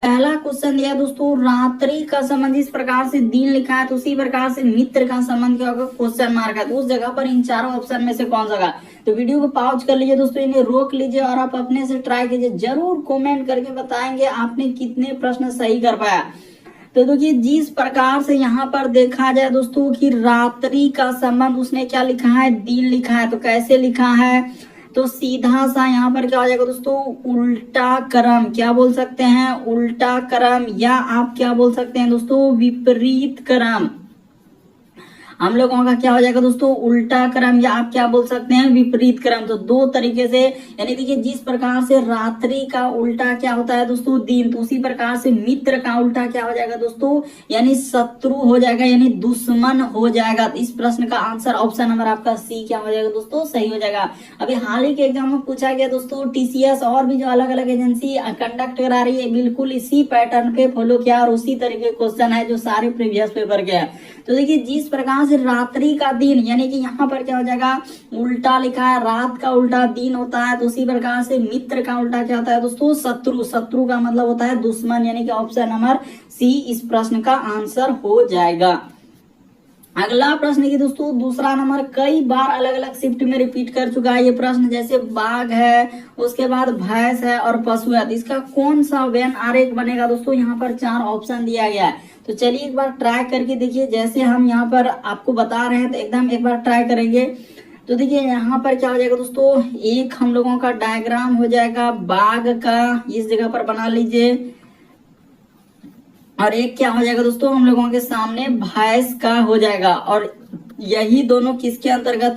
पहला क्वेश्चन दिया दोस्तों, रात्रि का संबंध इस प्रकार से दिन लिखा है, तो उसी प्रकार से मित्र का संबंध क्या होगा, क्वेश्चन मार्क है। तो उस जगह पर इन चारों ऑप्शन में से कौन सा होगा। तो वीडियो को पॉज कर लीजिए दोस्तों, इन्हें रोक लीजिए और आप अपने से ट्राई कीजिए, जरूर कमेंट करके बताएंगे आपने कितने प्रश्न सही कर पाया। तो देखिए जिस प्रकार से यहाँ पर देखा जाए दोस्तों कि रात्रि का संबंध उसने क्या लिखा है, दिन लिखा है। तो कैसे लिखा है, तो सीधा सा यहाँ पर क्या हो जाएगा दोस्तों, उल्टा क्रम, क्या बोल सकते हैं, उल्टा क्रम, या आप क्या बोल सकते हैं दोस्तों, विपरीत क्रम। हम लोगों का क्या हो जाएगा दोस्तों, उल्टा क्रम, या आप क्या बोल सकते हैं, विपरीत क्रम। तो दो तरीके से, यानी देखिए जिस प्रकार से रात्रि का उल्टा क्या होता है दोस्तों, दिन, तो उसी प्रकार से मित्र का उल्टा क्या हो जाएगा दोस्तों, यानी शत्रु हो जाएगा, यानी दुश्मन हो जाएगा। तो इस प्रश्न का आंसर ऑप्शन नंबर आपका सी क्या हो जाएगा दोस्तों, सही हो जाएगा। अभी हाल ही के एग्जाम में पूछा गया दोस्तों, टीसीएस और भी जो अलग अलग एजेंसी कंडक्ट करा रही है, बिल्कुल इसी पैटर्न पे फॉलो किया और उसी तरीके क्वेश्चन है जो सारे प्रीवियस पेपर के है। तो देखिए जिस प्रकार से रात्रि का दिन, यानी कि यहाँ पर क्या हो जाएगा, उल्टा लिखा है, रात का उल्टा दिन होता है। तो उसी प्रकार से मित्र का उल्टा क्या होता है दोस्तों, शत्रु। शत्रु का मतलब होता है दुश्मन, यानी कि ऑप्शन नंबर सी इस प्रश्न का आंसर हो जाएगा। अगला प्रश्न की दोस्तों दूसरा नंबर, कई बार अलग अलग शिफ्ट में रिपीट कर चुका है ये प्रश्न, जैसे बाघ है, उसके बाद भैंस है और पशु है। तो इसका कौन सा व्यन आरेख बनेगा दोस्तों, यहाँ पर चार ऑप्शन दिया गया है। तो चलिए एक बार ट्राई करके देखिए, जैसे हम यहाँ पर आपको बता रहे हैं तो एकदम एक बार ट्राई करेंगे। तो देखिए यहाँ पर क्या हो जाएगा दोस्तों, एक हम लोगों का डायग्राम हो जाएगा बाघ का, इस जगह पर बना लीजिए, और एक क्या हो जाएगा दोस्तों हम लोगों के सामने भैंस का हो जाएगा। और यही दोनों किसके अंतर्गत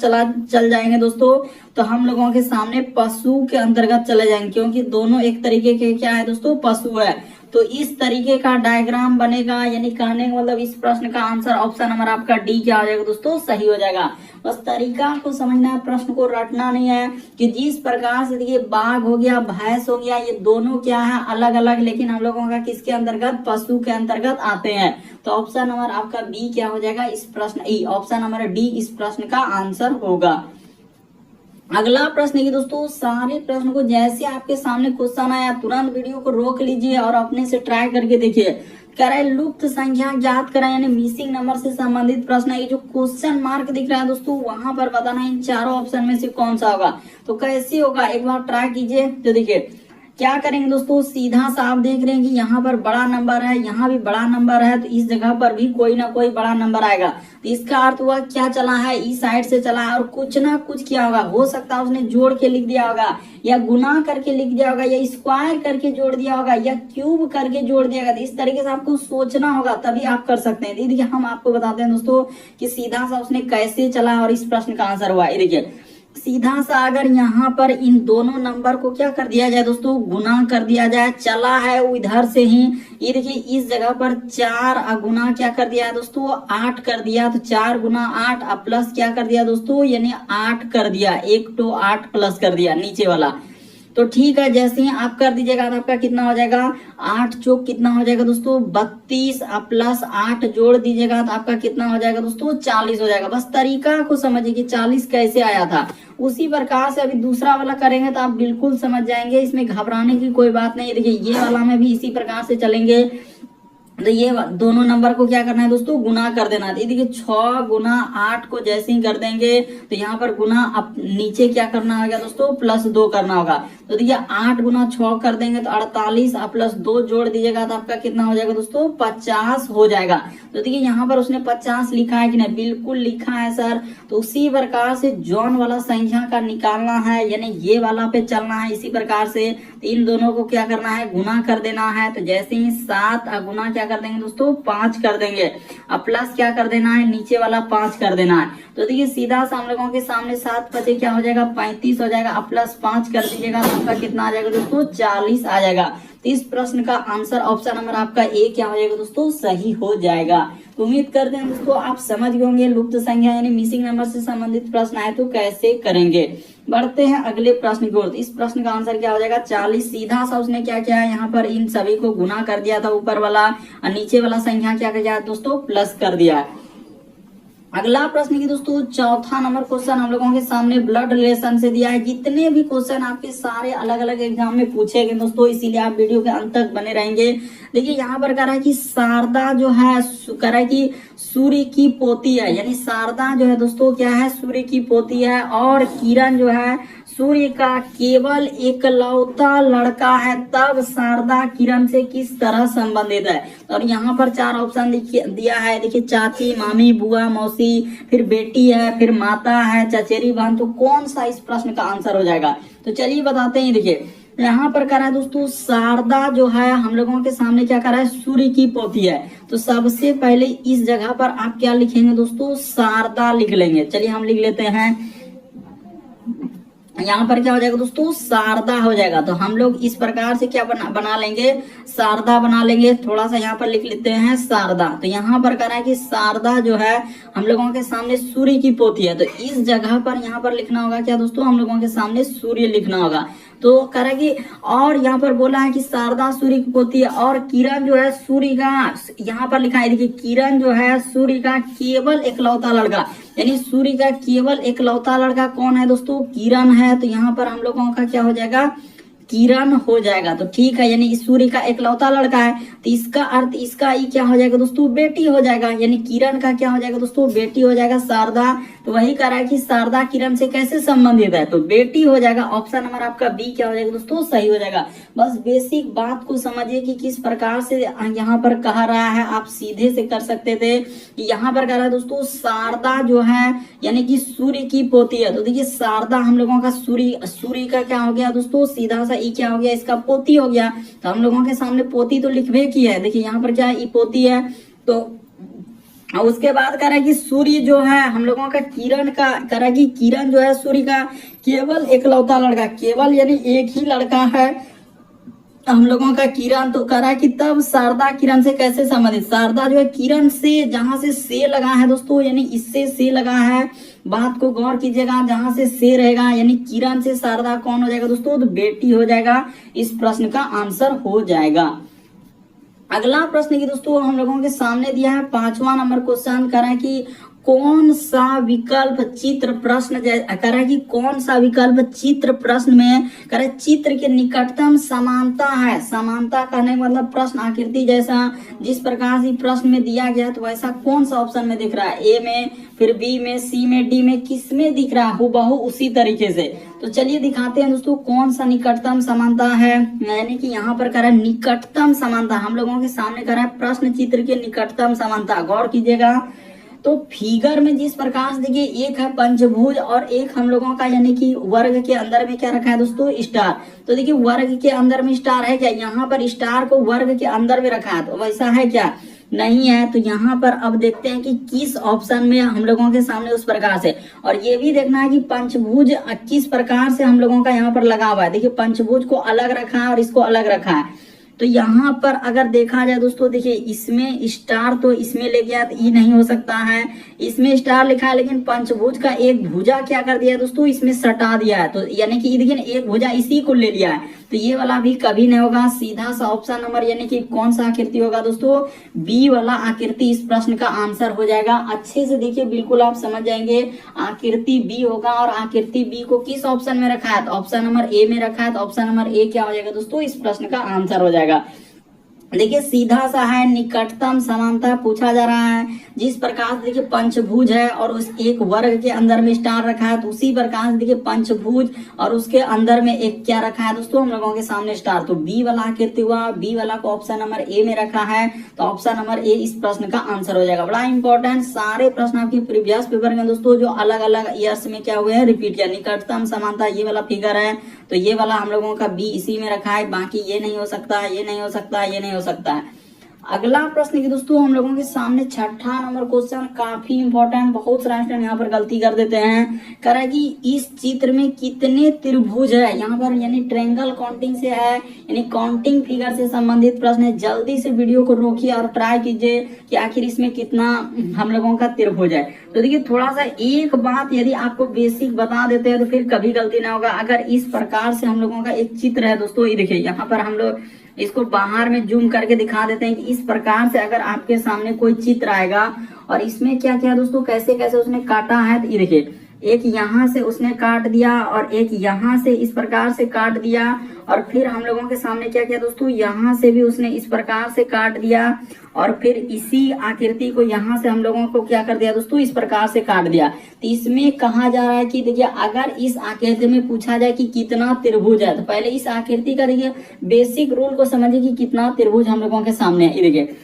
चल जाएंगे दोस्तों, तो हम लोगों के सामने पशु के अंतर्गत चले जाएंगे, क्योंकि दोनों एक तरीके के क्या है दोस्तों, पशु है। तो इस तरीके का डायग्राम बनेगा, यानी कहने का मतलब इस प्रश्न का आंसर ऑप्शन नंबर आपका डी क्या हो जाएगा दोस्तों, सही हो जाएगा। बस तरीका को समझना है, प्रश्न को रटना नहीं है। कि जिस प्रकार से देखिए बाघ हो गया, भैंस हो गया, ये दोनों क्या है, अलग अलग, लेकिन हम लोगों का किसके अंतर्गत, पशु के अंतर्गत आते हैं। तो ऑप्शन नंबर आपका बी क्या हो जाएगा, इस प्रश्न ई, ऑप्शन नंबर डी इस प्रश्न का आंसर होगा। अगला प्रश्न की दोस्तों, सारे प्रश्न को जैसे आपके सामने क्वेश्चन आया तुरंत वीडियो को रोक लीजिए और अपने से ट्राई करके देखिए। कह रहा है लुप्त संख्या ज्ञात करें, यानी मिसिंग नंबर से संबंधित प्रश्न है। ये जो क्वेश्चन मार्क दिख रहा है दोस्तों, वहां पर बताना इन चारों ऑप्शन में से कौन सा होगा। तो कैसे होगा, एक बार ट्राई कीजिए। तो देखिए क्या करेंगे दोस्तों, सीधा सा आप देख रहे हैं कि यहाँ पर बड़ा नंबर है, यहाँ भी बड़ा नंबर है, तो इस जगह पर भी कोई ना कोई बड़ा नंबर आएगा। तो इसका अर्थ हुआ क्या चला है, इस साइड से चला है और कुछ ना कुछ किया होगा। हो सकता है उसने जोड़ के लिख दिया होगा, या गुना करके लिख दिया होगा, या स्क्वायर करके जोड़ दिया होगा, या क्यूब करके जोड़ दिया होगा। तो इस तरीके से आपको सोचना होगा, तभी आप कर सकते हैं। देखिए हम आपको बताते हैं दोस्तों कि सीधा सा उसने कैसे चला और इस प्रश्न का आंसर हुआ। देखिए सीधा सा अगर यहाँ पर इन दोनों नंबर को क्या कर दिया जाए दोस्तों, गुना कर दिया जाए, चला है वो इधर से ही। ये देखिए इस जगह पर 4 गुना क्या कर दिया है दोस्तों, 8 कर दिया। तो 4 गुना 8 अब प्लस क्या कर दिया दोस्तों, यानी 8 कर दिया, 1 तो 8 प्लस कर दिया नीचे वाला। तो ठीक है, जैसे ही आप कर दीजिएगा तो आपका कितना हो जाएगा, 8 चौक कितना हो जाएगा दोस्तों 32, प्लस 8 जोड़ दीजिएगा तो आपका कितना हो जाएगा दोस्तों 40 हो जाएगा। बस तरीका को समझिए कि 40 कैसे आया था। उसी प्रकार से अभी दूसरा वाला करेंगे तो आप बिल्कुल समझ जाएंगे, इसमें घबराने की कोई बात नहीं। देखिए ये वाला में भी इसी प्रकार से चलेंगे। तो ये दोनों नंबर को क्या करना है दोस्तों, गुना कर देना है। देखिए 6 गुना 8 को जैसे ही कर देंगे तो यहाँ पर गुना, अब नीचे क्या करना होगा दोस्तों, +2 करना होगा। तो देखिए 8 गुना 6 कर देंगे तो 48, प्लस 2 जोड़ दीजिएगा तो आपका कितना हो जाएगा दोस्तों 50 हो जाएगा। तो देखिए यहाँ पर उसने 50 लिखा है कि नहीं, बिल्कुल लिखा है सर। तो उसी प्रकार से जॉन वाला संख्या का निकालना है, यानी ये वाला पे चलना है। इसी प्रकार से इन दोनों को क्या करना है, गुना कर देना है। तो जैसे ही 7 गुना क्या कर देंगे दोस्तों 5 कर देंगे, अब प्लस क्या कर देना है, नीचे वाला 5 कर देना है। तो देखिए सीधा सा हम लोगों के सामने 7 बचे क्या हो जाएगा 35 हो जाएगा, अब प्लस 5 कर दीजिएगा तो आपका कितना आ जाएगा दोस्तों 40 आ जाएगा। तो इस प्रश्न का आंसर ऑप्शन नंबर आपका ए क्या हो जाएगा दोस्तों, सही हो जाएगा। तो उम्मीद करते हैं दोस्तों आप समझ गए होंगे लुप्त संख्या यानी मिसिंग नंबर से संबंधित प्रश्न आए तो कैसे करेंगे। बढ़ते हैं अगले प्रश्न की ओर। इस प्रश्न का आंसर क्या हो जाएगा 40। सीधा सा उसने क्या किया है, यहाँ पर इन सभी को गुना कर दिया था ऊपर वाला, और नीचे वाला संख्या क्या किया दोस्तों प्लस कर दिया। अगला प्रश्न की दोस्तों चौथा नंबर क्वेश्चन हम लोगों के सामने ब्लड रिलेशन से दिया है। जितने भी क्वेश्चन आपके सारे अलग अलग एग्जाम में पूछे गए दोस्तों, इसीलिए आप वीडियो के अंत तक बने रहेंगे। देखिए यहाँ पर कह रहा है कि शारदा जो है कह रहा है कि सूर्य की पोती है, यानी शारदा जो है दोस्तों क्या है, सूर्य की पोती है। और किरण जो है सूर्य का केवल एकलौता लड़का है, तब शारदा किरण से किस तरह संबंधित है। और यहाँ पर 4 ऑप्शन दिया है। देखिए चाची, मामी, बुआ, मौसी, फिर बेटी है, फिर माता है, चचेरी बहन। तो कौन सा इस प्रश्न का आंसर हो जाएगा, तो चलिए बताते हैं। देखिए यहाँ पर कह रहा है दोस्तों शारदा जो है हम लोगों के सामने क्या कर रहा है, सूर्य की पोती है। तो सबसे पहले इस जगह पर आप क्या लिखेंगे दोस्तों, शारदा लिख लेंगे। चलिए हम लिख लेते हैं, यहाँ पर क्या हो जाएगा दोस्तों, शारदा हो जाएगा। तो हम लोग इस प्रकार से क्या बना लेंगे, शारदा बना लेंगे। थोड़ा सा यहाँ पर लिख लेते हैं शारदा। तो यहाँ पर कह रहा है कि शारदा जो है हम लोगों के सामने सूर्य की पोती है। तो इस जगह पर यहाँ पर लिखना होगा क्या दोस्तों, हम लोगों के सामने सूर्य लिखना होगा। तो कह रहा है कि और यहाँ पर बोला है कि शारदा सूर्य की पोती है, और किरण जो है सूर्य का, यहाँ पर लिखा है देखिए किरण जो है सूर्य का केवल एकलौता लड़का, यानी सूर्य का केवल एकलौता लड़का कौन है दोस्तों, किरण है। तो यहाँ पर हम लोगों का क्या हो जाएगा, किरण हो जाएगा। तो ठीक है, यानी सूर्य का एकलौता लड़का है, तो इसका अर्थ इसका ही क्या हो जाएगा दोस्तों, बेटी हो जाएगा। यानी किरण का क्या हो जाएगा दोस्तों, बेटी हो जाएगा शारदा। तो वही कह रहा है कि शारदा किरण से कैसे संबंधित है, तो बेटी हो जाएगा। ऑप्शन नंबर आपका बी क्या हो जाएगा दोस्तों, सही हो जाएगा। बस बेसिक बात को समझिए कि किस प्रकार से यहाँ पर कह रहा है, आप सीधे से कर सकते थे कि यहाँ पर कह रहा है दोस्तों शारदा जो है यानी कि सूर्य की पोती है। तो देखिए शारदा हम लोगों का सूर्य का क्या हो गया दोस्तों, सीधा सा ई क्या हो गया, इसका पोती हो गया। तो हम लोगों के सामने पोती तो लिखवे की है। देखिए यहाँ पर क्या है, ई पोती है। तो उसके बाद कह रहा है कि सूर्य जो है हम लोगों का किरण का, कह रहा है कि किरण जो है सूर्य का केवल एकलौता लड़का, केवल यानी एक ही लड़का है हम लोगों का किरण। तो कह रहा है कि तब शारदा किरण से कैसे संबंधित, शारदा जो है किरण से, जहां से लगा है दोस्तों, यानी इससे से लगा है। बात को गौर कीजिएगा, जहां से रहेगा यानी किरण से शारदा कौन हो जाएगा दोस्तों, तो बेटी हो जाएगा। इस प्रश्न का आंसर हो जाएगा। अगला प्रश्न की दोस्तों हम लोगों के सामने दिया है 5वां नंबर क्वेश्चन। कह रहा है कि कौन सा विकल्प चित्र प्रश्न, कह रहा है कि कौन सा विकल्प चित्र प्रश्न में, कह रहा है चित्र के निकटतम समानता है। समानता कहने का मतलब प्रश्न आकृति जैसा जिस प्रकार से प्रश्न में दिया गया, तो वैसा कौन सा ऑप्शन में दिख रहा है, ए में, फिर बी में, सी में, डी में, किस में दिख रहा है हुबहू उसी तरीके से। तो चलिए दिखाते हैं दोस्तों कौन सा निकटतम समानता है। यानी कि यहाँ पर कह रहा है निकटतम समानता, हम लोगों के सामने कह रहा है प्रश्न चित्र के निकटतम समानता। गौर कीजिएगा, तो फिगर में जिस प्रकार से देखिए, एक है पंचभुज और एक हम लोगों का यानी कि वर्ग के अंदर में क्या रखा है दोस्तों, स्टार। तो देखिए वर्ग के अंदर में स्टार है क्या, यहाँ पर स्टार को वर्ग के अंदर में रखा है, तो वैसा है क्या, नहीं है। तो यहाँ पर अब देखते हैं कि किस ऑप्शन में हम लोगों के सामने उस प्रकार से, और ये भी देखना है कि पंचभुज किस प्रकार से हम लोगों का यहाँ पर लगा हुआ है। देखिए पंचभुज को अलग रखा है और इसको अलग रखा है। तो यहाँ पर अगर देखा जाए दोस्तों, देखिए इसमें स्टार तो इसमें ले गया, तो ये नहीं हो सकता है। इसमें स्टार लिखा है लेकिन पंचभुज का एक भुजा क्या कर दिया है दोस्तों, इसमें सटा दिया है। तो यानी कि देखिए एक भुजा इसी को ले लिया है, तो ये वाला भी कभी नहीं होगा। सीधा सा ऑप्शन नंबर यानी कि कौन सा आकृति होगा दोस्तों, बी वाला आकृति इस प्रश्न का आंसर हो जाएगा। अच्छे से देखिए, बिल्कुल आप समझ जाएंगे, आकृति बी होगा। और आकृति बी को किस ऑप्शन में रखा है, तो ऑप्शन नंबर ए में रखा है। तो ऑप्शन नंबर ए क्या हो जाएगा दोस्तों, इस प्रश्न का आंसर हो जाएगा। देखिए सीधा सा है, निकटतम समानता पूछा जा रहा है। जिस प्रकार से देखिए पंचभुज है और उस एक वर्ग के अंदर में स्टार रखा है, तो उसी प्रकार से देखिए पंचभुज और उसके अंदर में एक क्या रखा है दोस्तों, हम लोगों के सामने स्टार। तो बी वाला आकृति हुआ, बी वाला को ऑप्शन नंबर ए में रखा है। तो ऑप्शन नंबर ए इस प्रश्न का आंसर हो जाएगा। बड़ा इंपॉर्टेंट, सारे प्रश्न आपके प्रीवियस पेपर में दोस्तों जो अलग अलग ईयर्स में क्या हुए हैं, रिपीट किया। निकटतम समानता ये वाला फिगर है, तो ये वाला हम लोगों का बी इसी में रखा है। बाकी ये नहीं हो सकता है, ये नहीं हो सकता है, ये नहीं हो सकता है। अगला प्रश्न की दोस्तों हम लोगों के सामने 6ठा नंबर क्वेश्चन, काफी इंपॉर्टेंट। बहुत सारे स्टूडेंट यहाँ पर गलती कर देते हैं। कह रहा है कि इस चित्र में कितने त्रिभुज है, यहाँ पर यानी ट्रायंगल काउंटिंग से है, यानी काउंटिंग फिगर से संबंधित प्रश्न है। जल्दी से वीडियो को रोकिए और ट्राई कीजिए कि आखिर इसमें कितना हम लोगों का त्रिभुज है। तो देखिए थोड़ा सा एक बात यदि आपको बेसिक बता देते हैं तो फिर कभी गलती ना होगा। अगर इस प्रकार से हम लोगों का एक चित्र है दोस्तों, ये देखिए यहाँ पर हम लोग इसको बाहर में जूम करके दिखा देते हैं कि इस प्रकार से अगर आपके सामने कोई चित्र आएगा और इसमें क्या क्या दोस्तों कैसे कैसे उसने काटा है, तो ये देखिए एक यहाँ से उसने काट दिया और एक यहाँ से इस प्रकार से काट दिया, और फिर हम लोगों के सामने क्या किया दोस्तों, यहाँ से भी उसने इस प्रकार से काट दिया, और फिर इसी आकृति को यहाँ से हम लोगों को क्या कर दिया दोस्तों, इस प्रकार से काट दिया। तो इसमें कहा जा रहा है कि देखिए अगर इस आकृति में पूछा जाए कि कितना त्रिभुज है, तो पहले इस आकृति का देखिए बेसिक रूल को समझिए कि कितना त्रिभुज हम लोगों के सामने है। देखिए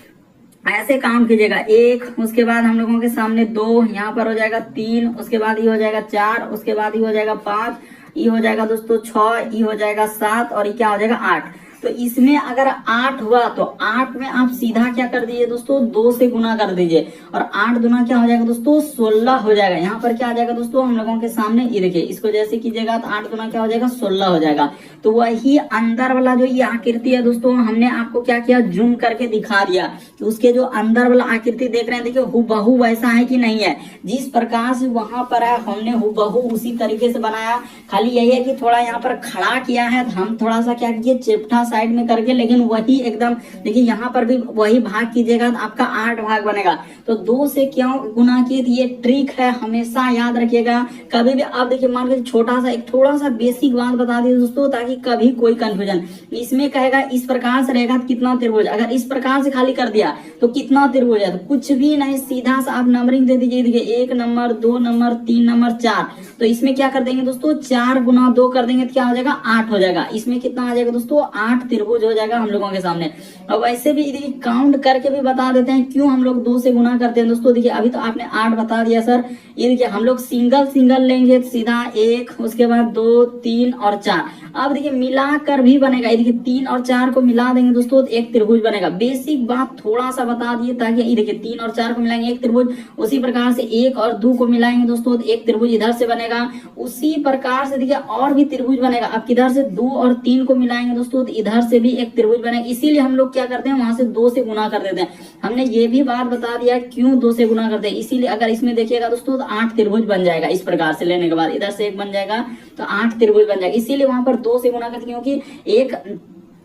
ऐसे काउंट कीजिएगा, 1, उसके बाद हम लोगों के सामने 2, यहाँ पर हो जाएगा 3, उसके बाद ये हो जाएगा 4, उसके बाद ये हो जाएगा 5, ये हो जाएगा दोस्तों 6, ये हो जाएगा 7 और ये क्या हो जाएगा 8। तो इसमें अगर 8 हुआ तो 8 में आप सीधा क्या कर दीजिए दोस्तों, 2 से गुना कर दीजिए, और 8 दूना क्या हो जाएगा दोस्तों, 16 हो जाएगा। यहाँ पर क्या आ जाएगा दोस्तों हम लोगों के सामने, ये देखिए इसको जैसे कीजिएगा तो 8 दूना क्या हो जाएगा, 16 हो जाएगा। तो वही अंदर वाला जो ये आकृति है दोस्तों, हमने आपको क्या किया, जूम करके दिखा दिया कि उसके जो अंदर वाला आकृति देख रहे हैं, देखिए हुबहू वैसा है कि नहीं है, जिस प्रकार से वहां पर है हमने हुबहू उसी तरीके से बनाया। खाली यही है कि थोड़ा यहाँ पर खड़ा किया है, हम थोड़ा सा क्या किए, चेप्टा साइड में करके, लेकिन वही एकदम देखिए यहाँ पर भी वही भाग कीजिएगा तो आपका 8 भाग बनेगा। तो 2 से क्यों गुना किए, ये ट्रिक है, हमेशा याद रखिएगा। कभी भी आप देखिए मान लीजिए छोटा सा एक थोड़ा सा बेसिक बात बता दिए दोस्तों, ताकि कभी कोई कंफ्यूजन, इसमें कहेगा इस प्रकार से रहेगा तो कितना त्रिभुज, अगर इस प्रकार से खाली कर दिया तो कितना त्रिभुज है, तो कुछ भी नहीं, सीधा सा आप नंबरिंग दे दीजिए। देखिए 1 नंबर, 2 नंबर, 3 नंबर, 4। तो इसमें क्या कर देंगे दोस्तों, 4 गुना 2 कर देंगे तो क्या हो जाएगा, 8 हो जाएगा। इसमें कितना आ जाएगा दोस्तों, 8 त्रिभुज हो जाएगा हम लोगों के सामने। और वैसे भी देखिए काउंट करके भी बता देते हैं क्यों हम लोग 2 से गुना करते हैं दोस्तों। देखिए अभी तो आपने 8 बता दिया सर, ये देखिए हम लोग सिंगल सिंगल लेंगे तो सीधा 1, उसके बाद 2, 3 और 4। अब देखिए मिलाकर भी बनेगा, ये देखिए 3 और 4 को मिला देंगे दोस्तों तो एक त्रिभुज बनेगा। बेसिक बात थोड़ा सा बता दिए ताकि ये देखिए 3 और 4 को मिलाएंगे एक त्रिभुज, उसी प्रकार से 1 और 2 को मिलाएंगे दोस्तों तो एक त्रिभुज इधर से बनेगा। उसी प्रकार से देखिए और भी त्रिभुज बनेगा, अब किधर से 2 और 3 को मिलाएंगे दोस्तों तो इधर से भी एक त्रिभुज बनेगा। इसीलिए हम लोग क्या करते हैं, वहां से 2 से गुना कर देते हैं। हमने ये भी बात बता दिया क्यों 2 से गुना करते हैं, इसीलिए अगर इसमें देखिएगा दोस्तों तो 8 त्रिभुज बन जाएगा। इस प्रकार से लेने के बाद इधर से 1 बन जाएगा तो 8 त्रिभुज बन जाएगा, इसीलिए वहां पर 2 से गुना करते, क्योंकि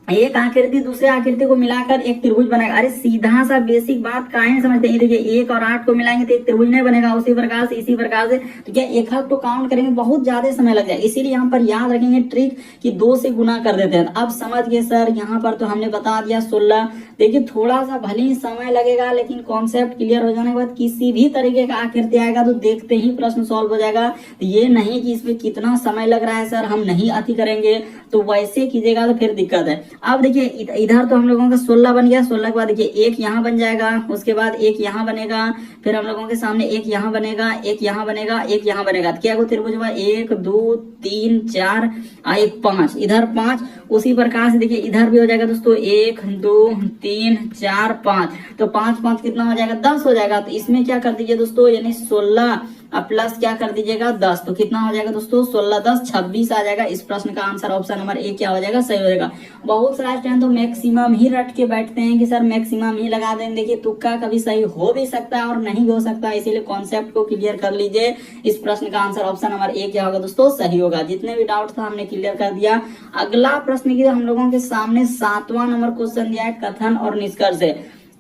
एक आकृति दूसरे आकृति को मिलाकर एक त्रिभुज बनेगा। अरे सीधा सा बेसिक बात काहे समझते हैं, देखिए 1 और 8 को मिलाएंगे तो एक त्रिभुज नहीं बनेगा। उसी प्रकार से इसी प्रकार से तो क्या एक हक तो काउंट करेंगे बहुत ज्यादा समय लग जाएगा, इसीलिए यहाँ पर याद रखेंगे ट्रिक कि 2 से गुना कर देते हैं। अब समझ गए सर, यहाँ पर तो हमने बता दिया 16। देखिए थोड़ा सा भले ही समय लगेगा, लेकिन कॉन्सेप्ट क्लियर हो जाने के बाद किसी भी तरीके का आकृति आएगा तो देखते ही प्रश्न सॉल्व हो जाएगा। तो ये नहीं कि इसमें कितना समय लग रहा है सर, हम नहीं अति करेंगे, तो वैसे कीजिएगा तो फिर दिक्कत है। अब देखिए इधर तो हम लोगों का 16 बन गया, 16 के बाद देखिए 1 यहाँ बन जाएगा, उसके बाद 1 यहाँ बनेगा, फिर हम लोगों के सामने 1 यहाँ बनेगा, 1 यहाँ बनेगा, 1 यहाँ बनेगा। तो क्या को त्रिभुज हुआ, 1 2 3 4 1 5, इधर 5। उसी प्रकार से देखिए इधर भी हो जाएगा दोस्तों 1 2 3 4 5, तो 5 5 कितना हो जाएगा, 10 हो जाएगा। तो इसमें क्या कर दीजिए दोस्तों, यानी 16 अब प्लस क्या कर दीजिएगा 10, तो कितना हो जाएगा दोस्तों 16 10 26 आ जाएगा। इस प्रश्न का आंसर ऑप्शन नंबर ए क्या हो जाएगा, सही हो जाएगा। बहुत सारा स्टूडेंट तो मैक्सिमम ही रट के बैठते हैं कि सर मैक्सिमम ही लगा दें। देखिए तुक्का कभी सही हो भी सकता है और नहीं भी हो सकता है, इसीलिए कॉन्सेप्ट को क्लियर कर लीजिए। इस प्रश्न का आंसर ऑप्शन नंबर ए क्या होगा दोस्तों, सही होगा। जितने भी डाउट था हमने क्लियर कर दिया। अगला प्रश्न की हम लोगों के सामने 7वां नंबर क्वेश्चन दिया है, कथन और निष्कर्ष है।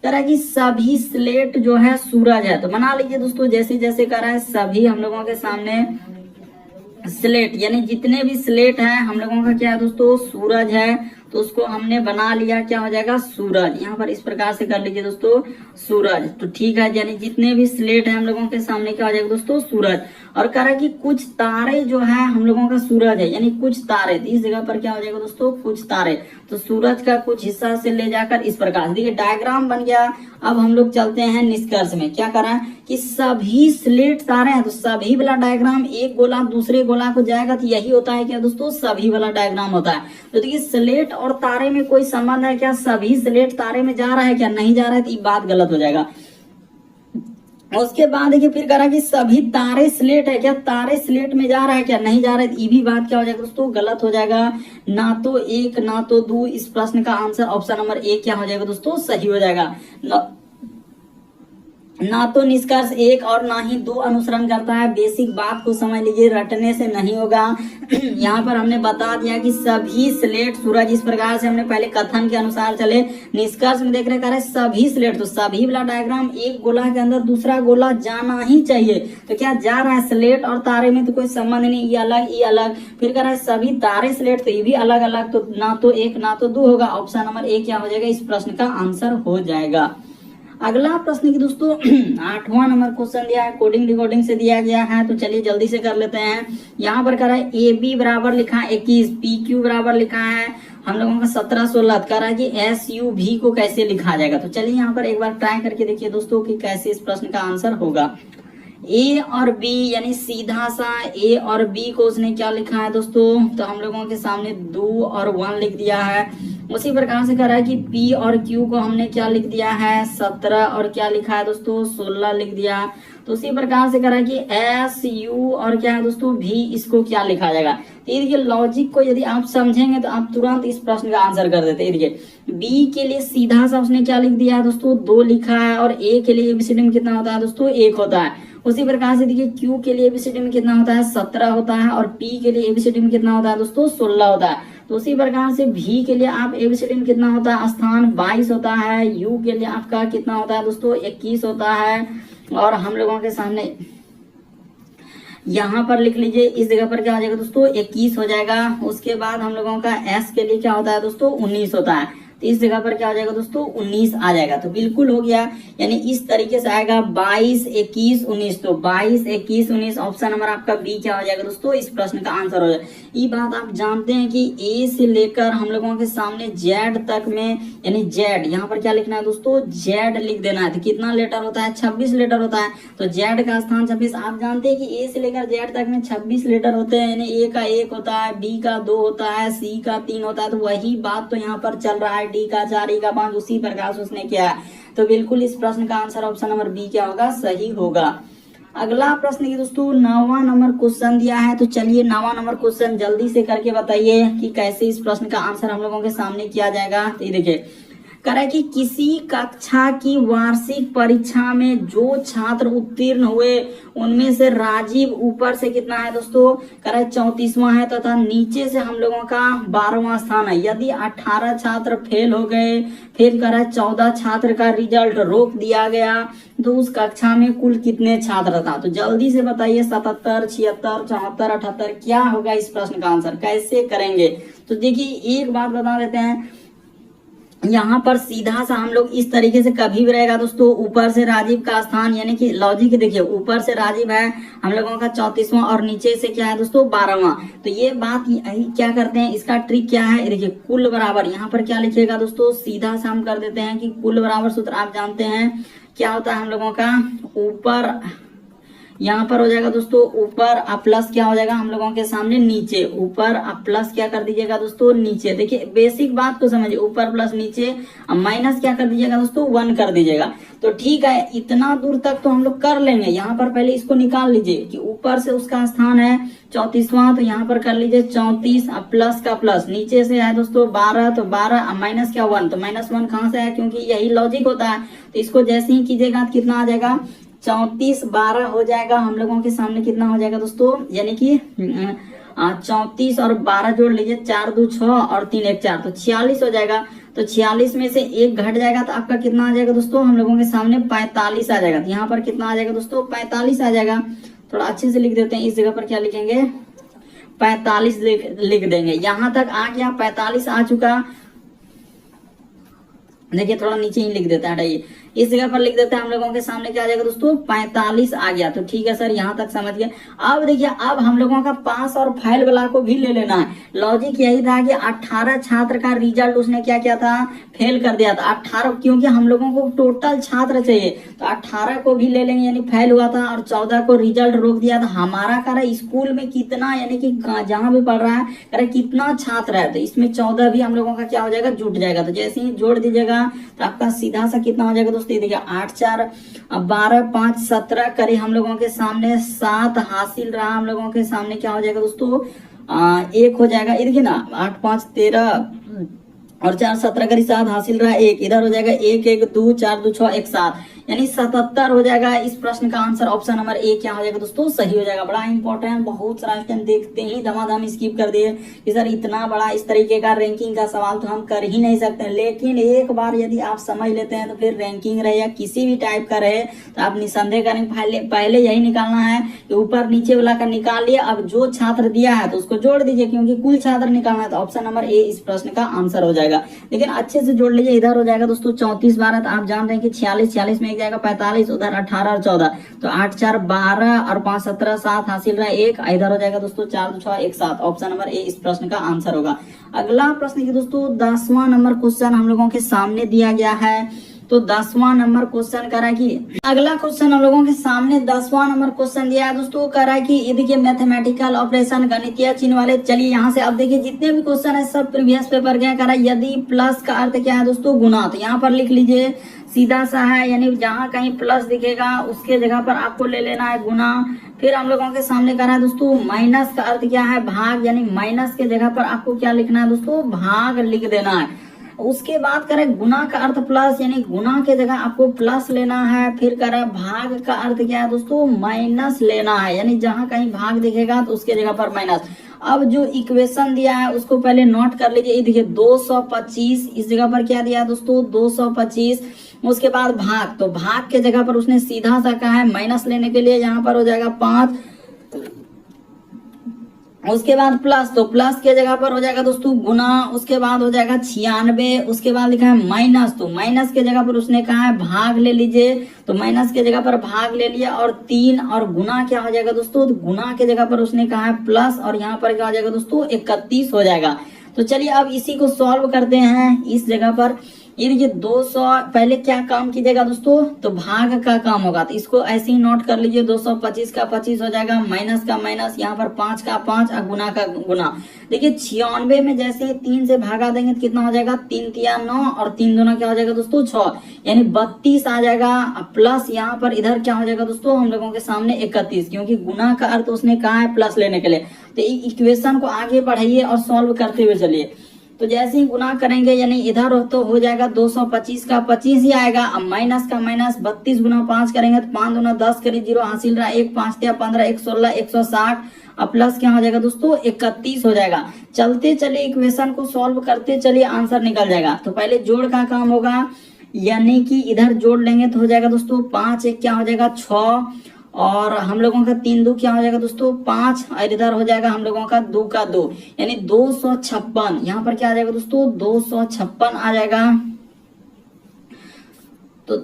तरह की सभी स्लेट जो है सूरज है, तो बना लीजिए दोस्तों जैसे जैसे कर रहा है। सभी हम लोगों के सामने स्लेट यानी जितने भी स्लेट है हम लोगों का क्या है दोस्तों, सूरज है, तो उसको हमने बना लिया, क्या हो जाएगा सूरज। यहाँ पर इस प्रकार से कर लीजिए दोस्तों सूरज, तो ठीक है। यानी जितने भी स्लेट है हम लोगों के सामने क्या हो जाएगा दोस्तों, सूरज। और कह रहा है कि कुछ तारे जो है हम लोगों का सूरज है, यानी कुछ तारे, तो इस जगह पर क्या हो जाएगा दोस्तों, कुछ तारे। तो सूरज का कुछ हिस्सा से ले जाकर इस प्रकार से देखिए डायग्राम बन गया। अब हम लोग चलते हैं निष्कर्ष में। क्या कर रहा है कि सभी स्लेट तारे हैं, तो सभी वाला डायग्राम एक गोला दूसरे गोला को जाएगा, तो यही होता है क्या दोस्तों, सभी वाला डायग्राम होता है। तो देखिए स्लेट और तारे में कोई संबंध है क्या, सभी स्लेट तारे में जा रहा है क्या, नहीं जा रहा है, तो ये बात गलत हो जाएगा। उसके बाद देखिए फिर कह रहा है कि सभी तारे स्लेट है क्या, तारे स्लेट में जा रहा है क्या, नहीं जा रहा है, ये भी बात क्या हो जाएगा दोस्तों, गलत हो जाएगा। ना तो 1 ना तो 2, इस प्रश्न का आंसर ऑप्शन नंबर ए क्या हो जाएगा दोस्तों, सही हो जाएगा। ना तो निष्कर्ष एक और ना ही दो अनुसरण करता है। बेसिक बात को समझ लीजिए, रटने से नहीं होगा। यहाँ पर हमने बता दिया कि सभी स्लेट सूरज, इस प्रकार से हमने पहले कथन के अनुसार चले। निष्कर्ष में देख रहे हैं सभी स्लेट, तो सभी वाला डायग्राम एक गोला के अंदर दूसरा गोला जाना ही चाहिए। तो क्या जा रहा है, स्लेट और तारे में तो कोई संबंध नहीं, ये अलग ये अलग। फिर कह रहा है सभी तारे स्लेट, तो ये भी अलग अलग, तो ना तो एक ना तो दो होगा। ऑप्शन नंबर ए क्या हो जाएगा, इस प्रश्न का आंसर हो जाएगा। अगला प्रश्न की दोस्तों 8वां नंबर क्वेश्चन दिया है, कोडिंग डिकोडिंग से दिया गया है, तो चलिए जल्दी से कर लेते हैं। यहाँ पर कह रहा है ए बी बराबर लिखा है 21, पी क्यू बराबर लिखा है हम लोगों का 17 16। कह रहा है कि एस यू भी को कैसे लिखा जाएगा। तो चलिए यहाँ पर एक बार ट्राई करके देखिए दोस्तों कि कैसे इस प्रश्न का आंसर होगा। ए और बी यानी सीधा सा ए और बी को उसने क्या लिखा है दोस्तों, तो हम लोगों के सामने 2 और 1 लिख दिया है। उसी प्रकार से कह रहा है कि पी और क्यू को हमने क्या लिख दिया है 17 और क्या लिखा है दोस्तों 16 लिख दिया। तो उसी प्रकार से कह रहा है कि एस यू और क्या है दोस्तों भी, इसको क्या लिखा जाएगा। तो ये देखिए लॉजिक को यदि आप समझेंगे तो आप तुरंत इस प्रश्न का आंसर कर देते हैं। देखिए बी के लिए सीधा सा उसने क्या लिख दिया है दोस्तों 2 लिखा है, और ए के लिए एबीसीडी में कितना होता है दोस्तों 1 होता है। उसी प्रकार से देखिए क्यू के लिए एबीसीडी में कितना होता है 17 होता है, और पी के लिए एबीसीडी में कितना होता है दोस्तों 16 होता है। तो उसी प्रकार से भी के लिए आप एबीसीडी में कितना होता है स्थान 22 होता है, यू के लिए आपका कितना होता है दोस्तों 21 होता है। और हम लोगों के सामने यहाँ पर लिख लीजिए, इस जगह पर क्या हो जाएगा दोस्तों 21 हो जाएगा। उसके बाद हम लोगों का एस के लिए क्या होता है दोस्तों 19 होता है, तो इस जगह पर क्या हो जाएगा दोस्तों 19 आ जाएगा। तो बिल्कुल हो गया, यानी इस तरीके से आएगा 22 21 19। तो 22 21 19 ऑप्शन नंबर आपका बी क्या हो जाएगा दोस्तों, इस प्रश्न का आंसर हो जाएगा। ये बात आप जानते हैं कि ए से लेकर हम लोगों के सामने जेड तक में, यानी जेड यहाँ पर क्या लिखना है दोस्तों जेड लिख देना है। तो कितना लेटर होता है 26 लेटर होता है, तो जेड का स्थान 26। आप जानते हैं कि ए से लेकर जेड तक में 26 लेटर होते हैं, यानी ए का 1 होता है, बी का 2 होता है, सी का 3 होता है। तो वही बात तो यहाँ पर चल रहा है, डी का 4 ई का 5, उसी प्रकार से उसने किया है। तो बिल्कुल इस प्रश्न का आंसर ऑप्शन नंबर बी क्या होगा, सही होगा। अगला प्रश्न की दोस्तों 9वां नंबर क्वेश्चन दिया है, तो चलिए 9वां नंबर क्वेश्चन जल्दी से करके बताइए कि कैसे इस प्रश्न का आंसर हम लोगों के सामने किया जाएगा। तो ये देखिए कह रहा है कि किसी कक्षा की वार्षिक परीक्षा में जो छात्र उत्तीर्ण हुए उनमें से राजीव ऊपर से कितना है दोस्तों, कह रहा है 34वां है, तथा नीचे से हम लोगों का 12वां स्थान है। यदि 18 छात्र फेल हो गए, फिर कह रहा है 14 छात्र का रिजल्ट रोक दिया गया, तो उस कक्षा में कुल कितने छात्र था। तो जल्दी से बताइए 77 76 74 78 क्या होगा इस प्रश्न का आंसर, कैसे करेंगे। तो देखिए एक बात बता देते हैं, यहाँ पर सीधा सा हम लोग इस तरीके से कभी भी रहेगा दोस्तों, ऊपर से राजीव का स्थान, यानी कि लॉजिक देखिए ऊपर से राजीव है हम लोगों का 34वां, और नीचे से क्या है दोस्तों 12वां। तो ये बात क्या करते हैं, इसका ट्रिक क्या है, देखिए कुल बराबर यहाँ पर क्या लिखिएगा दोस्तों, सीधा सा हम कर देते हैं कि कुल बराबर सूत्र आप जानते हैं क्या होता है हम लोगों का, ऊपर यहाँ पर हो जाएगा दोस्तों ऊपर प्लस क्या हो जाएगा हम लोगों के सामने नीचे, ऊपर प्लस क्या कर दीजिएगा दोस्तों नीचे। देखिए बेसिक बात को समझिए, ऊपर प्लस नीचे, माइनस क्या कर दीजिएगा दोस्तों 1 कर दीजिएगा। तो ठीक है, इतना दूर तक तो हम लोग कर लेंगे। यहाँ पर पहले इसको निकाल लीजिए कि ऊपर से उसका स्थान है 34वां, तो यहाँ पर कर लीजिए 34 प्लस का प्लस, नीचे से है दोस्तों 12, तो 12 माइनस क्या 1, तो -1 कहाँ से है, क्योंकि यही लॉजिक होता है। तो इसको जैसे ही कीजिएगा तो कितना आ जाएगा 34 12 हो जाएगा हम लोगों के सामने, कितना हो जाएगा दोस्तों, यानी कि 34 और 12 जोड़ लीजिए, 4 2 6 और 3 1 4, तो 46 हो जाएगा। तो 46 में से 1 घट जाएगा तो आपका कितना आ जाएगा दोस्तों, हम लोगों के सामने 45 आ जाएगा। तो यहाँ पर कितना आ जाएगा दोस्तों 45 आ जाएगा। थोड़ा अच्छे से लिख देते हैं, इस जगह पर क्या लिखेंगे 45 लिख देंगे। यहाँ तक आ गया, 45 आ चुका। देखिए थोड़ा नीचे ही लिख देता है, हटाइए, इस जगह पर लिख देते हैं हम लोगों के सामने क्या आ जाएगा दोस्तों 45 आ गया। तो ठीक है सर, यहाँ तक समझ गए। अब देखिए अब हम लोगों का पास और फेल वाला को भी ले लेना है। लॉजिक यही था कि 18 छात्र का रिजल्ट उसने क्या किया था, फेल कर दिया था 18, क्योंकि हम लोगों को टोटल छात्र चाहिए, तो 18 को भी ले लेंगे, यानी फेल हुआ था, और 14 को रिजल्ट रोक दिया था। हमारा कह रहा है स्कूल में कितना, यानी कि जहां भी पढ़ रहा है कह रहा है कितना छात्र है, तो इसमें 14 भी हम लोगों का क्या हो जाएगा, जुट जाएगा। तो जैसे ही जोड़ दीजिएगा तो आपका सीधा सा कितना हो जाएगा दोस्तों, देखिए 8 4 12 5 17 करे हम लोगों के सामने 7 हासिल रहा, हम लोगों के सामने क्या हो जाएगा दोस्तों 1 हो जाएगा। ये देखिए ना 8 5 13 और 4 17 करी 7 हासिल रहा 1, इधर हो जाएगा 1 1 2 4 2 6 1 7, यानी 77 हो जाएगा। इस प्रश्न का आंसर ऑप्शन नंबर ए क्या हो जाएगा दोस्तों, सही हो जाएगा। बड़ा इंपॉर्टेंट, बहुत सारा क्वेश्चन देखते ही धमाधम स्किप कर दिए कि सर इतना बड़ा इस तरीके का रैंकिंग का सवाल तो हम कर ही नहीं सकते। लेकिन एक बार यदि आप समझ लेते हैं तो फिर रैंकिंग रहे या किसी भी टाइप का रहे तो आप निसंदेह करेंगे पहले यही निकालना है कि ऊपर नीचे वाला का निकाल लिया, अब जो छात्र दिया है तो उसको जोड़ दीजिए, क्योंकि कुल छात्र निकालना है। तो ऑप्शन नंबर ए इस प्रश्न का आंसर हो जाएगा। लेकिन अच्छे से जोड़ लीजिए, इधर हो जाएगा दोस्तों 34 12, तो आप जान रहे हैं कि 46 में एक जाएगा 45, उधर 18 और 14, तो 8 4 12 और 5 17 7 हासिल रहा 1, इधर हो जाएगा दोस्तों 4 2 6 1 7। ऑप्शन नंबर ए इस प्रश्न का आंसर होगा। अगला प्रश्न की दोस्तों 10वां नंबर क्वेश्चन हम लोगों के सामने दिया गया है। तो 10वां नंबर क्वेश्चन कह रहा है कि अगला क्वेश्चन हम लोगों के सामने 10वां नंबर क्वेश्चन दिया है दोस्तों। कह रहा है कि ये देखिए मैथमेटिकल ऑपरेशन गणितीय चिन्ह वाले। चलिए यहाँ से अब देखिए जितने भी क्वेश्चन है सब प्रीवियस पेपर के। कह रहा है यदि प्लस का अर्थ क्या है दोस्तों, गुना। तो यहाँ पर लिख लीजिए, सीधा सा है, यानी जहां कहीं प्लस दिखेगा उसके जगह पर आपको ले लेना है गुना। फिर हम लोगों के सामने कह रहा है दोस्तों माइनस का अर्थ क्या है, भाग, यानी माइनस के जगह पर आपको क्या लिखना है दोस्तों, भाग लिख देना है। उसके बाद करें गुना का अर्थ प्लस, यानी गुना के जगह आपको प्लस लेना है। फिर करें भाग का अर्थ क्या है दोस्तों, माइनस लेना है, यानी जहां कहीं भाग दिखेगा तो उसके जगह पर माइनस। अब जो इक्वेशन दिया है उसको पहले नोट कर लीजिए। ये देखिए 225, इस जगह पर क्या दिया है दोस्तों 225। उसके बाद भाग, तो भाग के जगह पर उसने सीधा सा कहा है माइनस लेने के लिए, यहाँ पर हो जाएगा 5। उसके बाद प्लस, तो प्लस के जगह पर हो जाएगा दोस्तों गुना। उसके बाद हो जाएगा 96। उसके बाद लिखा है माइनस, तो माइनस के जगह पर उसने कहा है भाग ले लीजिए, तो माइनस के जगह पर भाग ले लिया। और 3 और गुना क्या हो जाएगा दोस्तों, तो गुना के जगह पर उसने कहा है प्लस, और यहाँ पर क्या हो जाएगा दोस्तों 31 हो जाएगा। तो चलिए अब इसी को सॉल्व करते हैं। इस जगह पर ये देखिए 200, पहले क्या काम कीजिएगा दोस्तों, तो भाग का काम होगा, तो इसको ऐसे ही नोट कर लीजिए। 225 का 25 हो जाएगा, माइनस का माइनस, यहाँ पर 5 का 5 और गुना का गुना। देखिए 96 में जैसे ही 3 से भागा देंगे तो कितना हो जाएगा, 3 तिया 9 और 3 दूना क्या हो जाएगा दोस्तों 6, यानी 32 आ जाएगा। प्लस यहाँ पर इधर क्या हो जाएगा दोस्तों हम लोगों के सामने 31, क्योंकि गुना का अर्थ उसने कहा है प्लस लेने के लिए। तो इक्वेशन को आगे बढ़ाइए और सॉल्व करते हुए चलिए। तो जैसे ही गुना करेंगे यानी इधर तो हो जाएगा 225 का 25 ही आएगा। अब माइनस का माइनस, 32 गुना 5 करेंगे तो 5 दूना 10 करीब 0 हासिल रहा 1, 5 तिया 15, 1 16, 160। अब प्लस क्या हो जाएगा दोस्तों 31 हो जाएगा। चलते चलिए इक्वेशन को सॉल्व करते चलिए, आंसर निकल जाएगा। तो पहले जोड़ का काम होगा, यानी कि इधर जोड़ लेंगे तो हो जाएगा दोस्तों 5 1 क्या हो जाएगा 6, और हम लोगों का 3 2 क्या हो जाएगा दोस्तों 5, और इधर हो जाएगा हम लोगों का 2 का 2, यानी 256। यहाँ पर क्या आ जाएगा दोस्तों 256 आ जाएगा। तो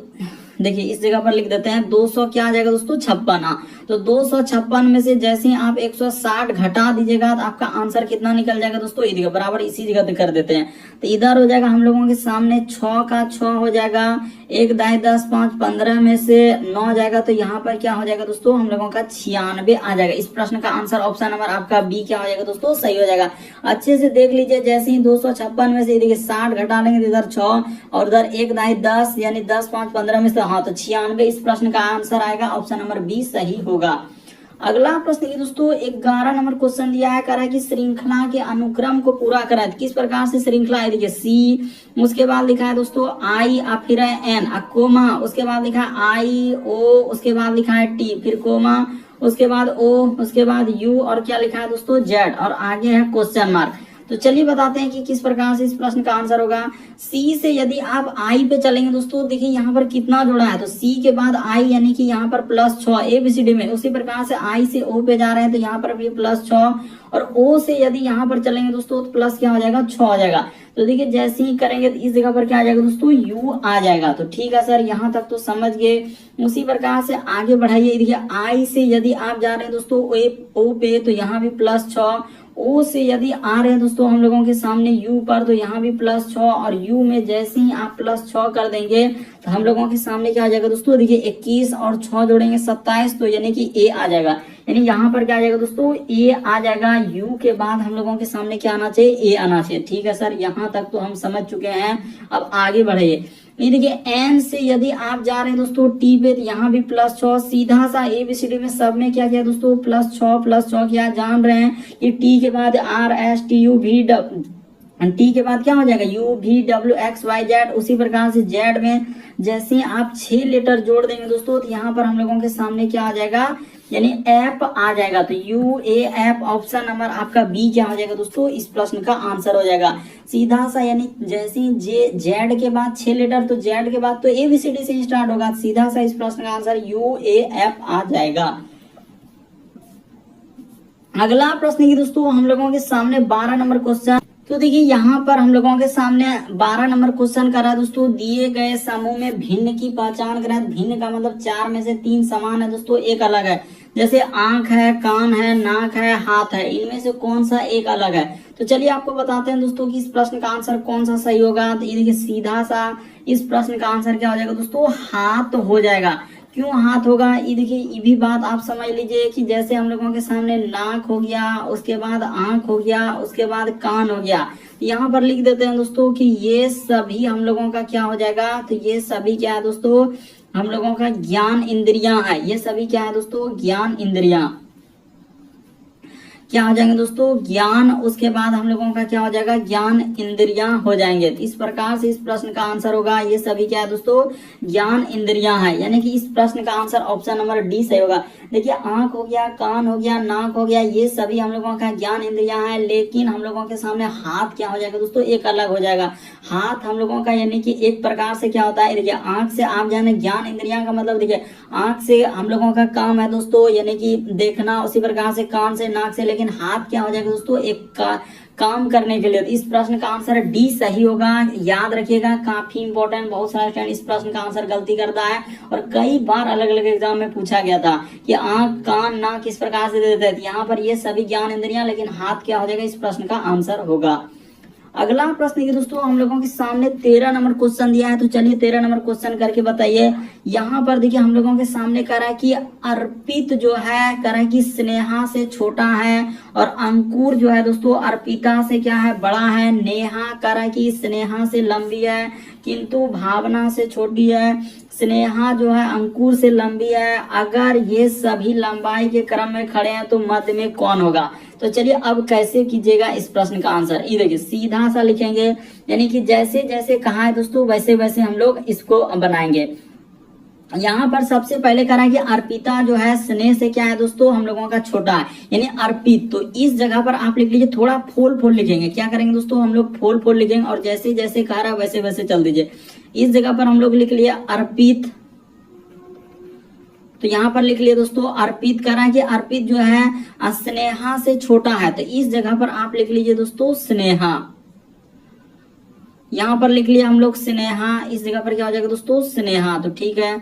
देखिए इस जगह पर लिख देते हैं 200 क्या आ जाएगा दोस्तों 56। तो 256 में से जैसे ही आप 160 घटा दीजिएगा तो आपका आंसर कितना निकल जाएगा दोस्तों, ये बराबर इसी जगह पे कर देते हैं। तो इधर हो जाएगा हम लोगों के सामने 6 का 6 हो जाएगा, 1 दाई 10 5 15 में से 9 जाएगा, तो यहाँ पर क्या हो जाएगा दोस्तों हम लोगों का 96 आ जाएगा। इस प्रश्न का आंसर ऑप्शन नंबर आपका बी क्या हो जाएगा दोस्तों, सही हो जाएगा। अच्छे से देख लीजिए, जैसे ही 256 में से देखिए 60 घटा लेंगे तो इधर 6 और उधर 1 दाई 10, यानी 10 5 15 में से हाँ तो 96 इस प्रश्न का आंसर आएगा। ऑप्शन नंबर बी सही होगा। अगला प्रश्न की दोस्तों 11 नंबर क्वेश्चन दिया है, कह रहा है कि श्रृंखला के अनुक्रम को पूरा करें। किस प्रकार से श्रृंखला है, देखिए सी, उसके बाद लिखा है दोस्तों आई, फिर है एन, कोमा, उसके बाद लिखा है आई ओ, उसके बाद लिखा है टी, फिर कोमा, उसके बाद ओ, उसके बाद यू, और क्या लिखा है दोस्तों जेड, और आगे है क्वेश्चन मार्क। तो चलिए बताते हैं कि किस प्रकार से इस प्रश्न का आंसर होगा। सी से यदि आप आई पे चलेंगे दोस्तों, देखिए यहाँ पर कितना जोड़ा है, तो सी के बाद आई यानी कि यहाँ पर +6 ABCD में। उसी प्रकार से आई से ओ पे जा रहे हैं तो यहाँ पर भी +6, और ओ से यदि यहाँ पर चलेंगे दोस्तों तो प्लस क्या हो जाएगा 6 आ जाएगा। तो देखिए जैसे ही करेंगे तो इस जगह पर क्या आ जाएगा दोस्तों यू आ जाएगा। तो ठीक है सर, यहाँ तक तो समझ गए। उसी प्रकार से आगे बढ़ाइए। देखिए आई से यदि आप जा रहे हैं दोस्तों ओ पे तो यहाँ भी +6, ओ से यदि आ रहे हैं दोस्तों हम लोगों के सामने यू पर तो यहाँ भी +6, और यू में जैसे ही आप +6 कर देंगे तो हम लोगों के सामने क्या आ जाएगा दोस्तों, देखिए 21 और 6 जोड़ेंगे 27, तो यानी कि ए आ जाएगा। यानी यहाँ पर क्या आ जाएगा दोस्तों ए आ जाएगा। यू के बाद हम लोगों के सामने क्या आना चाहिए, ए आना चाहिए। ठीक है सर, यहाँ तक तो हम समझ चुके हैं। अब आगे बढ़िए। ये देखिए एन से यदि आप जा रहे हैं दोस्तों टी पे तो यहाँ भी +6, सीधा सा ABCD में सब में क्या किया दोस्तों +6 किया। जान रहे हैं कि टी के बाद RSTUV टी के बाद क्या हो जाएगा U V W X Y Z. उसी प्रकार से जेड में जैसे आप 6 लेटर जोड़ देंगे दोस्तों तो यहाँ पर हम लोगों के सामने क्या आ जाएगा, यानी एप आ जाएगा। तो U A app option number आपका बी क्या हो जाएगा दोस्तों, इस प्रश्न का आंसर हो जाएगा सीधा सा। यानी जैसे जे जेड के बाद 6 लेटर, तो जेड के बाद तो ABCD से स्टार्ट होगा, सीधा सा इस प्रश्न का आंसर यू ए एप आ जाएगा। अगला प्रश्न की दोस्तों हम लोगों के सामने 12 नंबर क्वेश्चन। तो देखिए यहाँ पर हम लोगों के सामने 12 नंबर क्वेश्चन करा दोस्तों, दिए गए समूह में भिन्न की पहचान करें। भिन्न का मतलब 4 में से 3 समान है दोस्तों, एक अलग है। जैसे आंख है, कान है, नाक है, हाथ है, इनमें से कौन सा एक अलग है। तो चलिए आपको बताते हैं दोस्तों कि इस प्रश्न का आंसर कौन सा सही होगा। तो ये देखिए सीधा सा इस प्रश्न का आंसर क्या हो जाएगा दोस्तों, हाथ हो जाएगा। क्यों हाथ होगा, ये देखिए ये भी बात आप समझ लीजिए कि जैसे हम लोगों के सामने नाक हो गया, उसके बाद आंख हो गया, उसके बाद कान हो गया। यहाँ पर लिख देते हैं दोस्तों कि ये सभी हम लोगों का क्या हो जाएगा, तो ये सभी क्या है दोस्तों, हम लोगों का ज्ञान इंद्रियां है। ये सभी क्या है दोस्तों, ज्ञान इंद्रियां क्या हो जाएंगे दोस्तों, ज्ञान। उसके बाद हम लोगों का क्या हो जाएगा, ज्ञान इंद्रियां हो जाएंगे। तो इस प्रकार से इस प्रश्न का आंसर होगा ये सभी क्या है दोस्तों, ज्ञान इंद्रियां है। यानी कि इस प्रश्न का आंसर ऑप्शन नंबर डी सही होगा। देखिए आंख हो गया, कान हो गया, नाक हो गया, ये सभी हम लोगों का ज्ञान इंद्रियां है। लेकिन हम लोगों के सामने हाथ क्या हो जाएगा दोस्तों, एक अलग हो जाएगा। हाथ हम लोगों का यानी कि एक प्रकार से क्या होता है, देखिए आंख से आप जाने ज्ञान इंद्रियां का मतलब, देखिए आंख से हम लोगों का काम है दोस्तों यानी कि देखना, उसी प्रकार से कान से, नाक से, लेकिन हाथ क्या हो जाएगा दोस्तों, एक काम करने के लिए। तो इस प्रश्न का आंसर डी सही होगा। याद रखिएगा, काफी इंपॉर्टेंट। बहुत सारे स्टूडेंट इस प्रश्न का आंसर गलती करता है और कई बार अलग अलग एग्जाम में पूछा गया था कि आंख, कान, नाक किस प्रकार से दे देते हैं। यहाँ पर ये सभी ज्ञान इंद्रियां, लेकिन हाथ क्या हो जाएगा, इस प्रश्न का आंसर होगा। अगला प्रश्न की दोस्तों हम लोगों के सामने 13 नंबर क्वेश्चन दिया है। तो चलिए 13 नंबर क्वेश्चन करके बताइए। यहाँ पर देखिए हम लोगों के सामने कह रहा है कि अर्पित जो है, कह रहा है कि स्नेहा से छोटा है, और अंकुर जो है दोस्तों अर्पिता से क्या है, बड़ा है। नेहा कह रहा है कि स्नेहा से लंबी है किंतु भावना से छोटी है। स्नेहा जो है अंकुर से लंबी है। अगर ये सभी लंबाई के क्रम में खड़े हैं तो मध्य में कौन होगा। तो चलिए अब कैसे कीजिएगा इस प्रश्न का आंसर, ये देखिए सीधा सा लिखेंगे, यानी कि जैसे जैसे कहा है दोस्तों वैसे वैसे हम लोग इसको बनाएंगे। यहाँ पर सबसे पहले कह रहा है कि अर्पिता जो है स्नेह से क्या है दोस्तों, हम लोगों का छोटा है, यानी अर्पित। तो इस जगह पर आप लिख लीजिए, थोड़ा फोल फोल लिखेंगे। क्या करेंगे दोस्तों, हम लोग फोल फोल लिखेंगे और जैसे जैसे कह रहा है वैसे वैसे चल दीजिए। इस जगह पर हम लोग लिख लिए अर्पित। तो यहाँ पर लिख लिए दोस्तों अर्पित। कह रहा है कि अर्पित जो है स्नेहा से छोटा है, तो इस जगह पर आप लिख लीजिए दोस्तों स्नेहा। यहाँ पर लिख लिया हम लोग स्नेहा, इस जगह पर क्या हो जाएगा दोस्तों, स्नेहा। तो ठीक है,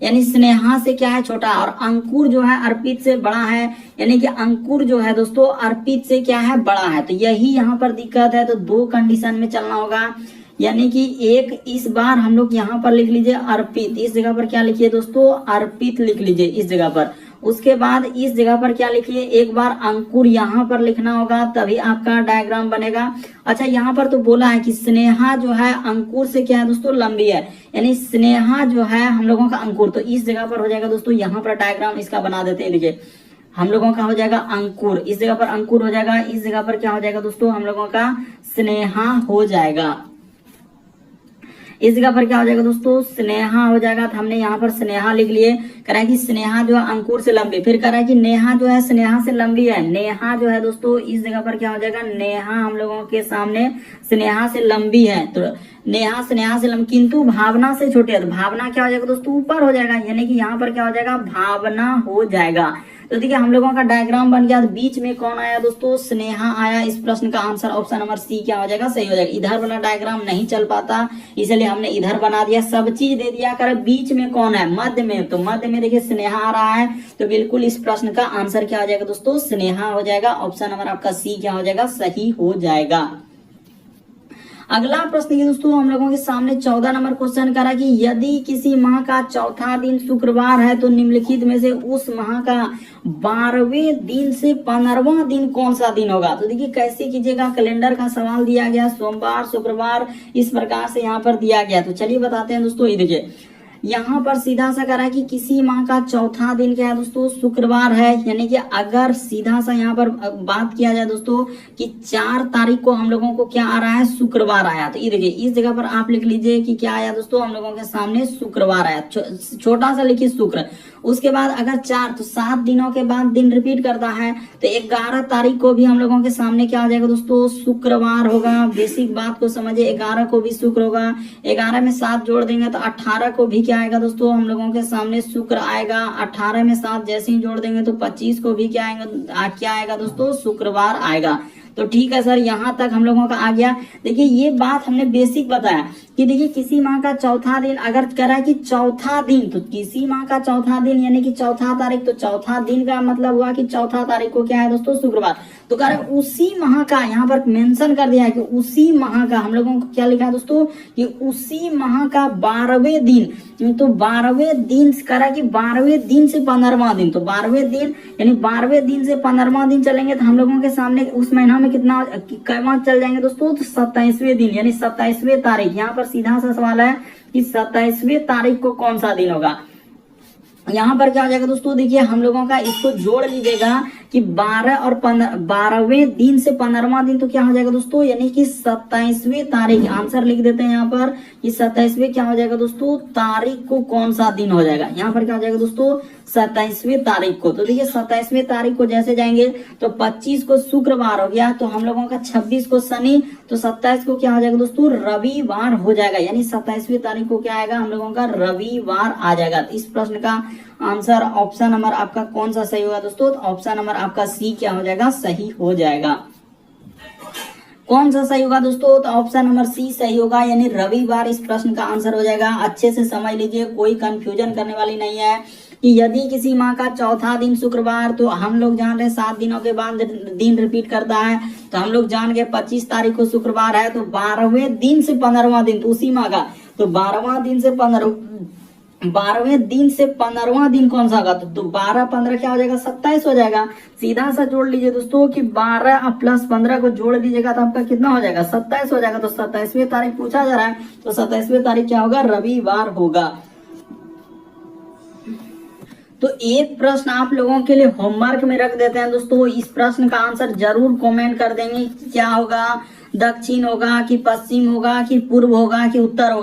यानी स्नेहा से क्या है, छोटा। और अंकुर जो है अर्पित से बड़ा है, यानी कि अंकुर जो है दोस्तों अर्पित से क्या है, बड़ा है। तो यही यहाँ पर दिक्कत है। तो दो कंडीशन में चलना होगा, यानी कि एक इस बार हम लोग यहाँ पर लिख लीजिए अर्पित, इस जगह पर क्या लिखिए दोस्तों, अर्पित लिख लीजिए इस जगह पर। उसके बाद इस जगह पर क्या लिखिए, एक बार अंकुर यहाँ पर लिखना होगा, तभी आपका डायग्राम बनेगा। अच्छा यहाँ पर तो बोला है कि स्नेहा जो है अंकुर से क्या है दोस्तों, लंबी है, यानी स्नेहा जो है हम लोगों का अंकुर। तो इस जगह पर हो जाएगा दोस्तों, यहाँ पर डायग्राम इसका बना देते हैं। देखिए हम लोगों का हो जाएगा अंकुर, इस जगह पर अंकुर हो जाएगा, इस जगह पर क्या हो जाएगा दोस्तों, हम लोगों का स्नेहा हो जाएगा। इस जगह पर क्या हो जाएगा दोस्तों, स्नेहा हो जाएगा। तो हमने यहाँ पर स्नेहा लिख लिए। कह रहा है कि स्नेहा जो है अंकुर से लंबी, फिर कह रहा है कि नेहा जो है स्नेहा से लंबी है। नेहा जो है दोस्तों इस जगह पर क्या हो जाएगा, नेहा हम लोगों के सामने स्नेहा से लंबी है। तो नेहा स्नेहा से लंबी किंतु भावना से छोटी है। तो भावना क्या हो जाएगा दोस्तों, ऊपर हो जाएगा, यानी कि यहाँ पर क्या हो जाएगा, भावना हो जाएगा। तो देखिए हम लोगों का डायग्राम बन गया। बीच में कौन आया दोस्तों, स्नेहा आया। इस प्रश्न का आंसर ऑप्शन नंबर सी क्या हो जाएगा, सही हो जाएगा। इधर वाला डायग्राम नहीं चल पाता, इसलिए हमने इधर बना दिया, सब चीज दे दिया। कर बीच में कौन है, मध्य में। तो मध्य में देखिए स्नेहा आ रहा है, तो बिल्कुल इस प्रश्न का आंसर क्या हो जाएगा दोस्तों, स्नेहा हो जाएगा। ऑप्शन नंबर आपका सी क्या हो जाएगा, सही हो जाएगा। अगला प्रश्न की दोस्तों हम लोगों के सामने 14 नंबर क्वेश्चन करा कि यदि किसी माह का चौथा दिन शुक्रवार है तो निम्नलिखित में से उस माह का 12वें दिन से 15वां दिन कौन सा दिन होगा। तो देखिए कैसे कीजिएगा, कैलेंडर का सवाल दिया गया, सोमवार, शुक्रवार, इस प्रकार से यहाँ पर दिया गया। तो चलिए बताते हैं दोस्तों। ये देखिए यहाँ पर सीधा सा करा कि किसी माह का चौथा दिन क्या है दोस्तों, शुक्रवार है। यानी कि अगर सीधा सा यहाँ पर बात किया जाए दोस्तों कि 4 तारीख को हम लोगों को क्या आ रहा है, शुक्रवार आया। तो ये देखिए इस जगह पर आप लिख लीजिए कि क्या आया दोस्तों, हम लोगों के सामने शुक्रवार आया, छोटा सा लिखिए शुक्र। उसके बाद अगर 4 तो 7 दिनों के बाद दिन रिपीट करता है, तो 11 तारीख को भी हम लोगों के सामने क्या आ जाएगा दोस्तों, शुक्रवार होगा। बेसिक बात को समझिए, 11 को भी शुक्र होगा, 11 में 7 जोड़ देंगे तो 18 को भी क्या आएगा दोस्तों, हम लोगों के सामने शुक्र आएगा। 18 में 7 जैसे ही जोड़ देंगे तो 25 को भी क्या आएगा, क्या आएगा दोस्तों, शुक्रवार आएगा। तो ठीक है सर, यहाँ तक हम लोगों का आ गया। देखिए ये बात हमने बेसिक बताया कि देखिए किसी माह का चौथा दिन अगर कह रहा है कि चौथा दिन, तो किसी माह का चौथा दिन यानी कि चौथा तारीख, तो चौथा दिन का मतलब हुआ कि चौथा तारीख को क्या है दोस्तों, शुक्रवार। तो कह रहे हैं उसी माह का, यहाँ पर मेंशन कर दिया है कि उसी माह का, हम लोगों को क्या लिखा है दोस्तों कि उसी माह का 12वें दिन। तो 12वें दिन करा कि 12वें दिन से 15वां दिन, तो 12वें दिन यानी 12वें दिन से 15वां दिन चलेंगे तो हम लोगों के सामने उस महीना में कितना चल जाएंगे दोस्तों, तो 27वें दिन यानी 27वें तारीख। यहाँ पर सीधा सा सवाल है कि 27वें तारीख को कौन सा दिन होगा। यहाँ पर क्या हो जाएगा दोस्तों, देखिए हम लोगों का इसको जोड़ लीजिएगा कि 12 और 12वें दिन से 15वां दिन, तो क्या हो जाएगा दोस्तों, यानी कि 27वें तारीख। आंसर लिख देते हैं यहाँ पर कि 27वें क्या हो जाएगा दोस्तों, तारीख को कौन सा दिन हो जाएगा। यहाँ पर क्या हो जाएगा दोस्तों, 27वें तारीख को। तो देखिए 27वें तारीख को जैसे जाएंगे तो 25 को शुक्रवार हो गया, तो हम लोगों का 26 को शनि, तो 27 को क्या हो जाएगा दोस्तों, रविवार हो जाएगा। यानी 27वें तारीख को क्या आएगा, हम लोगों का रविवार आ जाएगा। तो इस प्रश्न का आंसर ऑप्शन नंबर आपका कौन सा सही होगा दोस्तों, तो ऑप्शन नंबर आपका सी क्या हो जाएगा, सही हो जाएगा। कौन सा सही होगा दोस्तों, तो ऑप्शन नंबर सी सही होगा, यानी रविवार इस प्रश्न का आंसर हो जाएगा। अच्छे से समझ लीजिए, कोई कंफ्यूजन करने वाली नहीं है कि यदि किसी माह का चौथा दिन शुक्रवार, तो हम लोग जान रहे 7 दिनों के बाद दिन रिपीट करता है, तो हम लोग जान गए 25 तारीख को शुक्रवार है, तो 12वें दिन से 15वां दिन, तो उसी माह का, तो 12वें दिन से 15वां दिन कौन सा होगा, तो 12 15 क्या हो जाएगा, 27 हो जाएगा। सीधा सा जोड़ लीजिए दोस्तों कि 12 प्लस 15 को जोड़ दीजिएगा तो आपका कितना हो जाएगा, 27 हो जाएगा। तो 27वें तारीख पूछा जा रहा है, तो 27वें तारीख क्या होगा, रविवार होगा। तो एक प्रश्न आप लोगों के लिए होमवर्क में रख देते हैं दोस्तों, इस प्रश्न का आंसर जरूर कमेंट कर देंगे, क्या होगा, दक्षिण होगा कि पश्चिम होगा कि पूर्व होगा कि उत्तर होगा।